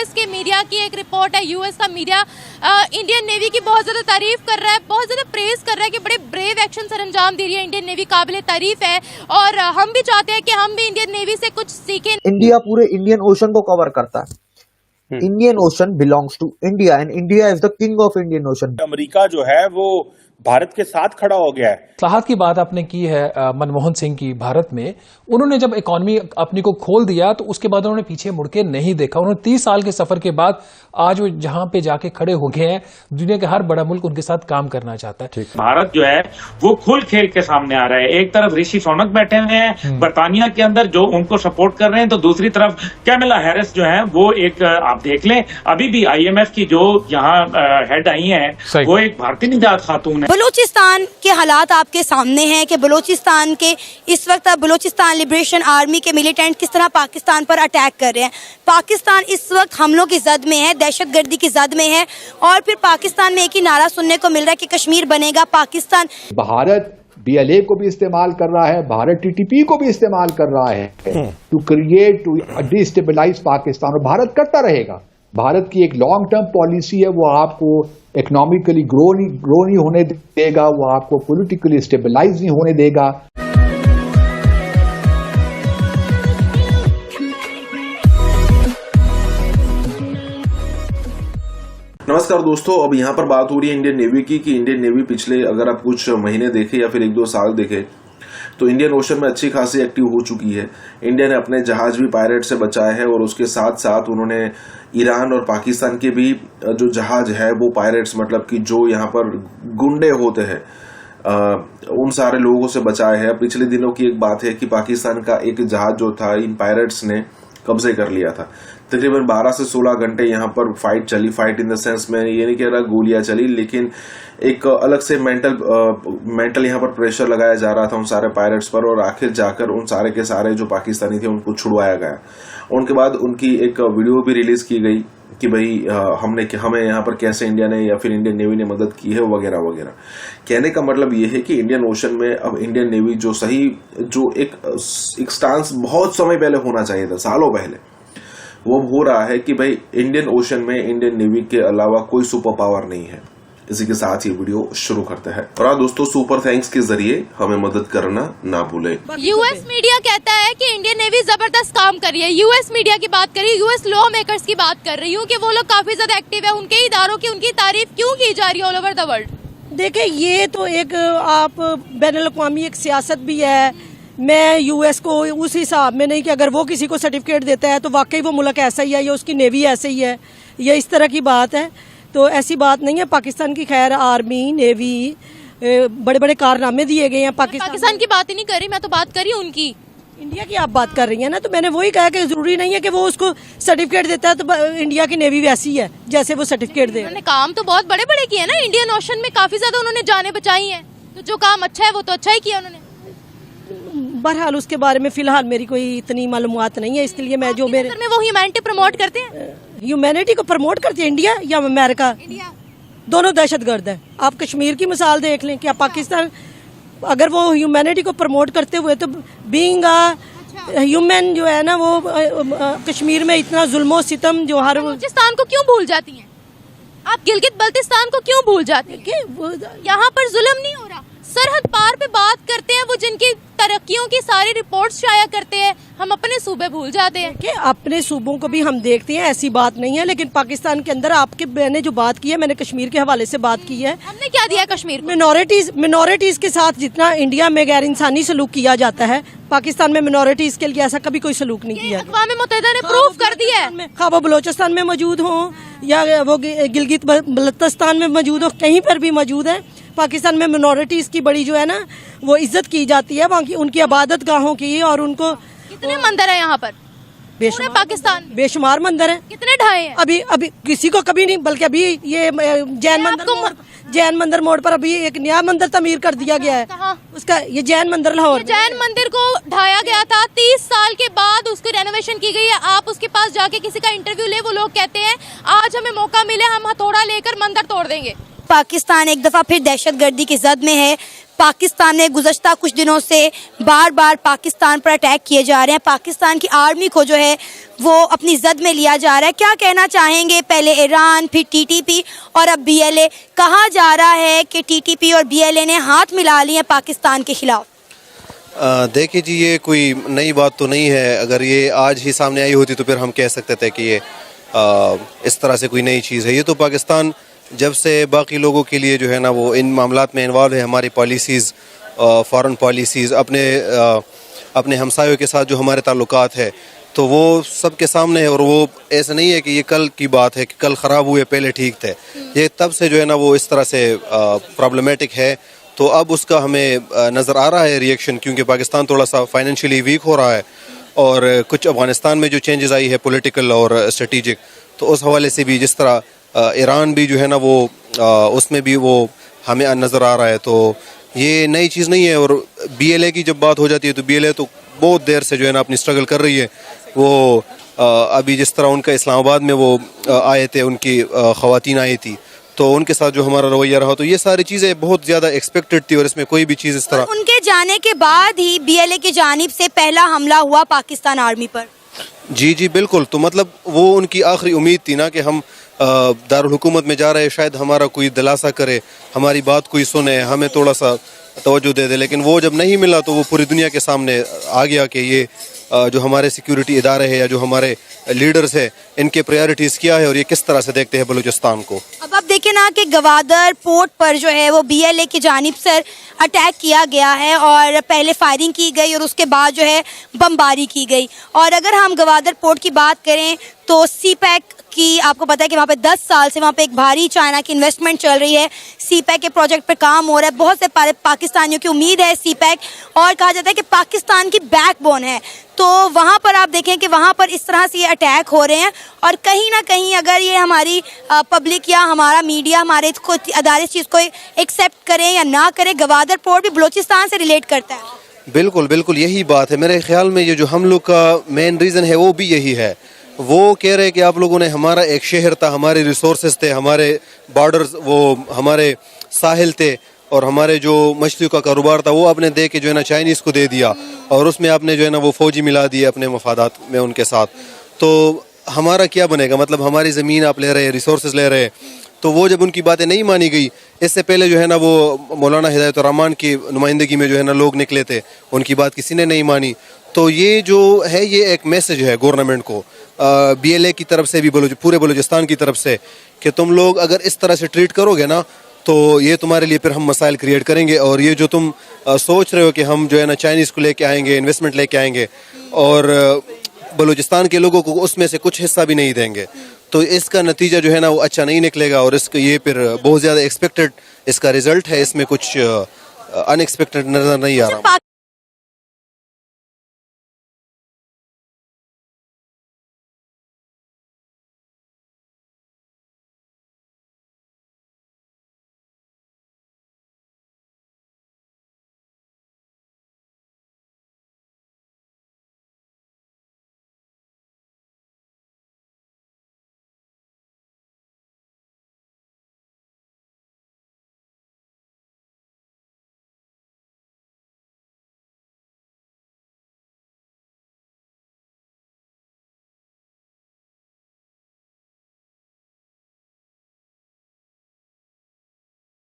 US के media की एक रिपोर्ट है। यूएस का मीडिया इंडियन नेवी की बहुत ज्यादा तारीफ कर रहा है, बहुत ज्यादा प्रेज कर रहा है कि बड़े ब्रेव एक्शन सर अंजाम दे रही है इंडियन नेवी, काबिले तारीफ है। और हम भी चाहते हैं कि हम भी इंडियन नेवी से कुछ सीखें। इंडिया पूरे इंडियन ओशन को कवर करता है। Indian Ocean belongs to India and India is the king of Indian Ocean. America जो है वो भारत के साथ खड़ा हो गया है। इस्लाहात की बात आपने की है मनमोहन सिंह की भारत में, उन्होंने जब इकॉनमी अपनी को खोल दिया तो उसके बाद उन्होंने पीछे मुड़ के नहीं देखा। उन्होंने 30 साल के सफर के बाद आज वो जहां पे जाके खड़े हो गए हैं, दुनिया के हर बड़ा मुल्क उनके साथ काम करना चाहता है। भारत जो है वो खुल खेल के सामने आ रहा है। एक तरफ ऋषि सुनक बैठे हुए हैं बरतानिया के अंदर जो उनको सपोर्ट कर रहे हैं, तो दूसरी तरफ कैमला हैरिस जो है वो एक आप देख लें, अभी भी IMF की जो यहाँ हेड आई है वो एक भारतीय निजात खातून है। बलूचिस्तान के हालात आपके सामने हैं कि बलूचिस्तान के इस वक्त बलूचिस्तान लिबरेशन आर्मी के मिलिटेंट किस तरह पाकिस्तान पर अटैक कर रहे हैं। पाकिस्तान इस वक्त हमलों की जद में है, दहशतगर्दी की जद में है। और फिर पाकिस्तान में एक ही नारा सुनने को मिल रहा है कि कश्मीर बनेगा पाकिस्तान। भारत BLA को भी इस्तेमाल कर रहा है, भारत TTP को भी इस्तेमाल कर रहा है to create to destabilize Pakistan, और भारत करता रहेगा। भारत की एक लॉन्ग टर्म पॉलिसी है, वो आपको इकोनॉमिकली ग्रो नहीं होने देगा, वो आपको पॉलिटिकली स्टेबलाइज नहीं होने देगा। नमस्कार दोस्तों, अब यहाँ पर बात हो रही है इंडियन नेवी की कि इंडियन नेवी पिछले अगर आप कुछ महीने देखें या फिर 1-2 साल देखें तो इंडियन ओशन में अच्छी खासी एक्टिव हो चुकी है। इंडिया ने अपने जहाज भी पायरेट से बचाए हैं और उसके साथ साथ उन्होंने ईरान और पाकिस्तान के भी जो जहाज है वो पायरेट्स मतलब कि जो यहाँ पर गुंडे होते हैं उन सारे लोगों से बचाए हैं। पिछले दिनों की एक बात है कि पाकिस्तान का एक जहाज जो था इन पायरेट्स ने कब्जे कर लिया था। तकरीबन 12 से 16 घंटे यहाँ पर फाइट चली। फाइट इन द सेंस में ये नहीं कह रहा गोलियां चली, लेकिन एक अलग से मेंटल यहाँ पर प्रेशर लगाया जा रहा था उन सारे पायरेट्स पर, और आखिर जाकर उन सारे के सारे जो पाकिस्तानी थे उनको छुड़वाया गया। उनके बाद उनकी एक वीडियो भी रिलीज की गई कि भाई हमें यहाँ पर कैसे इंडिया ने या फिर इंडियन नेवी ने मदद की है वगैरह वगैरह। कहने का मतलब ये है कि इंडियन ओशन में अब इंडियन नेवी जो एक स्टांस बहुत समय पहले होना चाहिए था, सालों पहले, वो हो रहा है कि भाई इंडियन ओशन में इंडियन नेवी के अलावा कोई सुपर पावर नहीं है। इसी के साथ ये वीडियो शुरू करते हैं। और हाँ दोस्तों, सुपर थैंक्स के जरिए हमें मदद करना ना भूलें। यूएस मीडिया कहता है कि इंडियन नेवी जबरदस्त काम कर रही है। यूएस मीडिया की बात करी, यूएस लॉ मेकर्स की बात कर रही हूँ कि वो लोग काफी ज्यादा एक्टिव है। उनके इदारों की उनकी तारीफ क्यों की जा रही है ऑल ओवर द वर्ल्ड? देखिए, ये तो एक आप बैनुल अक़वामी एक सियासत भी है। मैं यूएस को उस हिसाब में नहीं कि अगर वो किसी को सर्टिफिकेट देता है तो वाकई वो मुल्क ऐसा ही है या उसकी नेवी ऐसे ही है, ये इस तरह की बात है। तो ऐसी बात नहीं है। पाकिस्तान की खैर आर्मी नेवी बड़े बड़े कारनामे दिए गए हैं। पाकिस्तान की बात ही नहीं कर रही, मैं तो बात कर रही हूँ उनकी, इंडिया की आप बात कर रही हैं ना। तो मैंने वही कहा कि जरूरी नहीं है कि वो उसको सर्टिफिकेट देता है तो इंडिया की नेवी वैसी है जैसे वो सर्टिफिकेट दे। उन्होंने काम तो बहुत बड़े बड़े किए ना इंडियन ओशन में, काफी ज्यादा उन्होंने जाने बचाई हैं। तो जो काम अच्छा है वो तो अच्छा ही किया उन्होंने। बहरहाल उसके बारे में फिलहाल मेरी कोई इतनी मालूमात नहीं है, इसलिए मैं जो मेरे में वो ह्यूमैनिटी प्रमोट करते हैं। ह्यूमैनिटी को प्रमोट करते हैं इंडिया या अमेरिका? दोनों दहशतगर्द है। आप कश्मीर की मिसाल देख लें, क्या पाकिस्तान अगर वो ह्यूमैनिटी को प्रमोट करते हुए तो बीइंग ह्यूमन जो है ना वो कश्मीर में इतना जुल्मो सितम जो हर बलूचिस्तान को क्यों भूल जाती हैं आप? गिलगित बल्तिस्तान को क्यों भूल जाती हैं? यहाँ पर जुल्म नहीं हो रहा। सरहद पार पे बात करते हैं वो जिनकी तरक्कियों की सारी रिपोर्ट्स शाया करते हैं, हम अपने सूबे भूल जाते हैं। कि अपने सूबों को भी हम देखते हैं, ऐसी बात नहीं है। लेकिन पाकिस्तान के अंदर आपके मैंने जो बात की है, मैंने कश्मीर के हवाले से बात की है। हमने क्या दिया कश्मीर? मिनॉरिटीज के साथ जितना इंडिया में गैर इंसानी सलूक किया जाता है, पाकिस्तान में मिनॉरिटीज के लिए ऐसा कभी कोई सलूक नहीं किया। अक़वाम मुत्तहिदा ने प्रूफ कर दिया है। खा वो बलोचिस्तान में मौजूद हो या वो गिलगित बल्तिस्तान में मौजूद हो, कहीं पर भी मौजूद है। पाकिस्तान में मिनॉरिटीज की बड़ी जो है ना वो इज्जत की जाती है, वहाँ की उनकी इबादत गाहों की, और उनको कितने मंदिर है यहाँ पर? पूरे पाकिस्तान बेशुमार मंदिर है। कितने ढाए हैं? अभी किसी को कभी नहीं, बल्कि अभी ये जैन मंदिर मोड़ पर अभी एक नया मंदिर तमीर कर दिया गया है। उसका ये जैन मंदिर लाहौर, जैन मंदिर को ढाया गया था, 30 साल के बाद उसकी रेनोवेशन की गई है। आप उसके पास जाके किसी का इंटरव्यू ले, वो लोग कहते हैं आज हमें मौका मिले हम हथौड़ा लेकर मंदिर तोड़ देंगे। पाकिस्तान एक दफा फिर दहशतगर्दी की जद में है। पाकिस्तान ने गुज़श्ता कुछ दिनों से बार बार पाकिस्तान पर अटैक किए जा रहे हैं, पाकिस्तान की आर्मी को जो है वो अपनी जद में लिया जा रहा है। क्या कहना चाहेंगे? पहले ईरान, फिर टीटीपी और अब बीएलए। कहा जा रहा है कि टीटीपी और बीएलए ने हाथ मिला लिए हैं पाकिस्तान के खिलाफ। देखिए जी, ये कोई नई बात तो नहीं है। अगर ये आज ही सामने आई होती तो फिर हम कह सकते थे कि ये इस तरह से कोई नई चीज़ है। ये तो पाकिस्तान जब से बाकी लोगों के लिए जो है ना वो इन मामलात में इन्वॉल्व है, हमारी पॉलिसीज़, फॉरेन पॉलिसीज़, अपने हमसायों के साथ जो हमारे ताल्लुकात है, तो वो सबके सामने है। और वो ऐसा नहीं है कि ये कल की बात है कि कल ख़राब हुए पहले ठीक थे। ये तब से जो है ना वो इस तरह से प्रॉब्लमेटिक है। तो अब उसका हमें नज़र आ रहा है रिएक्शन, क्योंकि पाकिस्तान थोड़ा सा फाइनेंशियली वीक हो रहा है और कुछ अफ़गानिस्तान में जो चेंजेस आई है पॉलिटिकल और स्ट्रेटिजिक, तो उस हवाले से भी जिस तरह ईरान भी जो है ना वो उसमें भी वो हमें नज़र आ रहा है। तो ये नई चीज़ नहीं है। और बीएलए की जब बात हो जाती है तो बीएलए तो बहुत देर से जो है ना अपनी स्ट्रगल कर रही है। वो अभी जिस तरह उनका इस्लामाबाद में वो आए थे, उनकी ख़वातीन आई थी, तो उनके साथ जो हमारा रवैया रहा, तो ये सारी चीज़ें बहुत ज़्यादा एक्सपेक्टेड थी और इसमें कोई भी चीज़ इस तरह। उनके जाने के बाद ही बीएलए की जानिब से पहला हमला हुआ पाकिस्तान आर्मी पर। जी जी बिल्कुल। तो मतलब वो उनकी आखिरी उम्मीद थी ना कि हम दारुल हुकूमत में जा रहे हैं, शायद हमारा कोई दिलासा करे, हमारी बात कोई सुने, हमें थोड़ा सा तवज्जो दे दे। लेकिन वो जब नहीं मिला तो वो पूरी दुनिया के सामने आ गया कि ये जो हमारे सिक्योरिटी इदारे हैं या जो हमारे लीडर्स हैं, इनके प्रायोरिटीज़ क्या है और ये किस तरह से देखते हैं बलूचिस्तान को। अब आप देखें ना कि गवादर पोर्ट पर जो है वो बीएलए की जानिब से अटैक किया गया है और पहले फायरिंग की गई और उसके बाद जो है बमबारी की गई। और अगर हम गवादर पोर्ट की बात करें तो सीपैक की, आपको पता है कि वहाँ पे 10 साल से वहाँ पे एक भारी चाइना की इन्वेस्टमेंट चल रही है। सीपैक के प्रोजेक्ट पे काम हो रहा है, बहुत से पाकिस्तानियों की उम्मीद है सीपैक, और कहा जाता है कि पाकिस्तान की बैकबोन है। तो वहाँ पर आप देखें कि वहाँ पर इस तरह से ये अटैक हो रहे हैं और कहीं ना कहीं अगर ये हमारी पब्लिक या हमारा मीडिया, हमारे अदारे इस चीज़ को एक्सेप्ट करें या ना करें, गवादर पोर्ट भी बलूचिस्तान से रिलेट करता है। बिल्कुल बिल्कुल यही बात है। मेरे ख्याल में ये जो हम लोग का मेन रीज़न है वो भी यही है। वो कह रहे हैं कि आप लोगों ने, हमारा एक शहर था, हमारे रिसोर्सेज थे, हमारे बॉर्डर्स, वो हमारे साहिल थे और हमारे जो मछलियों का कारोबार था वो आपने दे के जो है ना चाइनीज़ को दे दिया और उसमें आपने जो है ना वो फ़ौजी मिला दिए अपने मफादात में उनके साथ। तो हमारा क्या बनेगा? मतलब हमारी ज़मीन आप ले रहे हैं, रिसोर्सेज ले रहे हैं। तो वो जब उनकी बातें नहीं मानी गई, इससे पहले जो है ना वो मौलाना हिदायतुर रहमान की नुमाइंदगी में जो है ना लोग निकले थे, उनकी बात किसी ने नहीं मानी। तो ये जो है ये एक मैसेज है गवर्नमेंट को, बीएलए की तरफ से भी, पूरे बलूचिस्तान की तरफ से, कि तुम लोग अगर इस तरह से ट्रीट करोगे ना तो ये तुम्हारे लिए फिर हम मसाइल क्रिएट करेंगे। और ये जो तुम सोच रहे हो कि हम जो है ना चाइनीज़ को लेके आएंगे, इन्वेस्टमेंट लेके आएंगे और बलूचिस्तान के लोगों को उसमें से कुछ हिस्सा भी नहीं देंगे, तो इसका नतीजा जो है ना वो अच्छा नहीं निकलेगा। और इसका ये फिर बहुत ज़्यादा एक्सपेक्टेड इसका रिजल्ट है, इसमें कुछ अनएक्सपेक्टेड नज़र नहीं आ रहा।